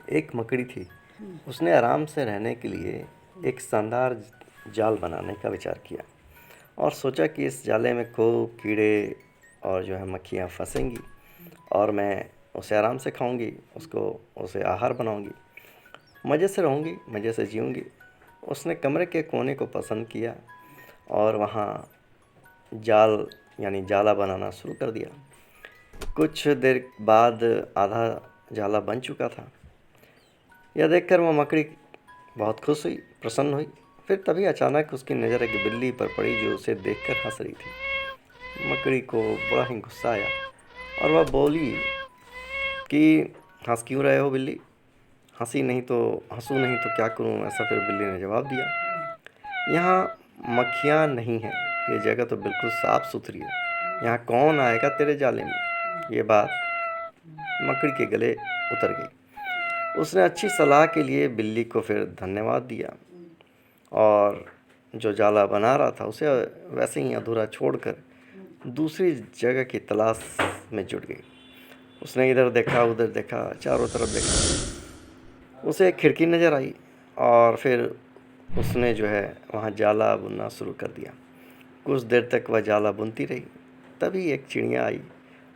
एक मकड़ी थी। उसने आराम से रहने के लिए एक शानदार जाल बनाने का विचार किया और सोचा कि इस जाले में खूब कीड़े और जो है मक्खियाँ फंसेंगी और मैं उसे आराम से खाऊंगी, उसे आहार बनाऊंगी, मज़े से रहूंगी, मज़े से जीऊंगी। उसने कमरे के कोने को पसंद किया और वहाँ जाल यानी जाला बनाना शुरू कर दिया। कुछ देर बाद आधा जाला बन चुका था। यह देखकर वह मकड़ी बहुत खुश हुई, प्रसन्न हुई। फिर तभी अचानक उसकी नज़र एक बिल्ली पर पड़ी जो उसे देखकर हंस रही थी। मकड़ी को बड़ा ही गुस्सा आया और वह बोली कि हंस क्यों रहे हो बिल्ली? हंसू नहीं तो क्या करूं? ऐसा फिर बिल्ली ने जवाब दिया, यहाँ मक्खियाँ नहीं हैं, ये जगह तो बिल्कुल साफ़ सुथरी है, यहाँ कौन आएगा तेरे जाले में? ये बात मकड़ी के गले उतर गई। उसने अच्छी सलाह के लिए बिल्ली को फिर धन्यवाद दिया और जो जाला बना रहा था उसे वैसे ही अधूरा छोड़कर दूसरी जगह की तलाश में जुट गई। उसने इधर देखा, उधर देखा, चारों तरफ देखा। उसे एक खिड़की नज़र आई और फिर उसने जो है वहाँ जाला बुनना शुरू कर दिया। कुछ देर तक वह जाला बुनती रही। तभी एक चिड़िया आई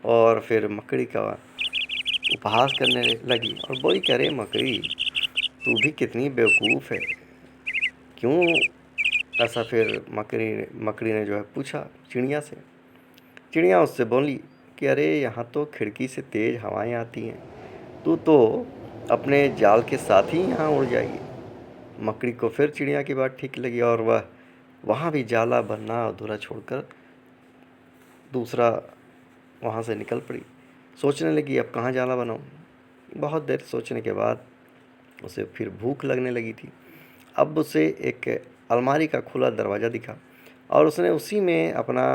और फिर मकड़ी का उपहास करने लगी और बोली, अरे मकड़ी, तू भी कितनी बेवकूफ़ है, क्यों ऐसा? फिर मकड़ी ने जो है पूछा चिड़िया से। चिड़िया उससे बोली कि अरे यहाँ तो खिड़की से तेज़ हवाएं आती हैं, तू तो अपने जाल के साथ ही यहाँ उड़ जाएगी। मकड़ी को फिर चिड़िया की बात ठीक लगी और वह वहाँ भी जाला बनना अधूरा छोड़कर दूसरा वहाँ से निकल पड़ी। सोचने लगी, अब कहाँ जाला बनाऊँ? बहुत देर सोचने के बाद उसे फिर भूख लगने लगी थी। अब उसे एक अलमारी का खुला दरवाज़ा दिखा और उसने उसी में अपना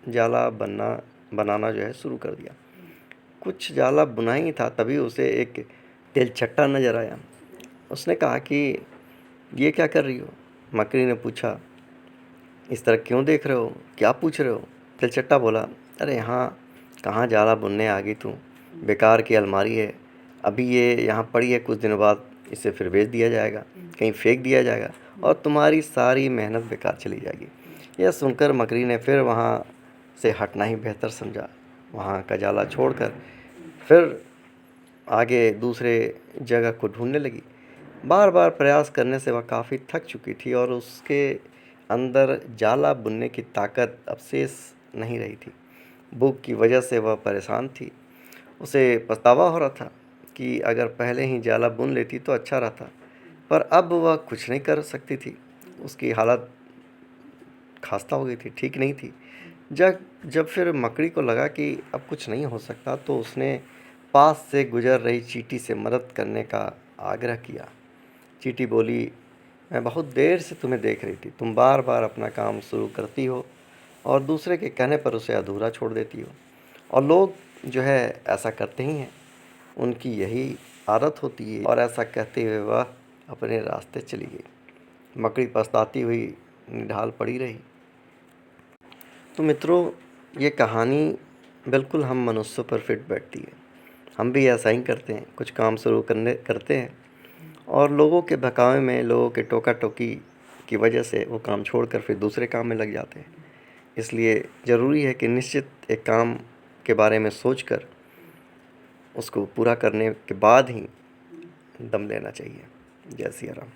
जाला बनाना जो है शुरू कर दिया। कुछ जाला बुना ही था तभी उसे एक तेलचट्टा नज़र आया। उसने कहा कि ये क्या कर रही हो? मकड़ी ने पूछा, इस तरह क्यों देख रहे हो? क्या पूछ रहे हो? तिलचट्टा बोला, अरे यहाँ कहाँ जाला बुनने आ गई तू? बेकार की अलमारी है, अभी ये यहाँ पड़ी है, कुछ दिनों बाद इसे फिर बेच दिया जाएगा, कहीं फेंक दिया जाएगा और तुम्हारी सारी मेहनत बेकार चली जाएगी। यह सुनकर मकड़ी ने फिर वहाँ से हटना ही बेहतर समझा। वहाँ का जाला छोड़कर फिर आगे दूसरे जगह को ढूंढने लगी। बार बार प्रयास करने से वह काफ़ी थक चुकी थी और उसके अंदर जाला बुनने की ताकत अब शेष नहीं रही थी। भूख की वजह से वह परेशान थी। उसे पछतावा हो रहा था कि अगर पहले ही जाला बुन लेती तो अच्छा रहता, पर अब वह कुछ नहीं कर सकती थी। उसकी हालत खस्ता हो गई थी, ठीक नहीं थी। जब जब फिर मकड़ी को लगा कि अब कुछ नहीं हो सकता तो उसने पास से गुजर रही चींटी से मदद करने का आग्रह किया। चींटी बोली, मैं बहुत देर से तुम्हें देख रही थी, तुम बार बार अपना काम शुरू करती हो और दूसरे के कहने पर उसे अधूरा छोड़ देती हो, और लोग जो है ऐसा करते ही हैं, उनकी यही आदत होती है। और ऐसा कहते हुए वह अपने रास्ते चली गई। मकड़ी पछताती हुई निढाल पड़ी रही। तो मित्रों, ये कहानी बिल्कुल हम मनुष्यों पर फिट बैठती है। हम भी ऐसा ही करते हैं, कुछ काम शुरू करते हैं और लोगों के बहकावे में, लोगों के टोका टोकी की वजह से वो काम छोड़कर फिर दूसरे काम में लग जाते हैं। इसलिए ज़रूरी है कि निश्चित एक काम के बारे में सोचकर उसको पूरा करने के बाद ही दम लेना चाहिए। जय सिया राम।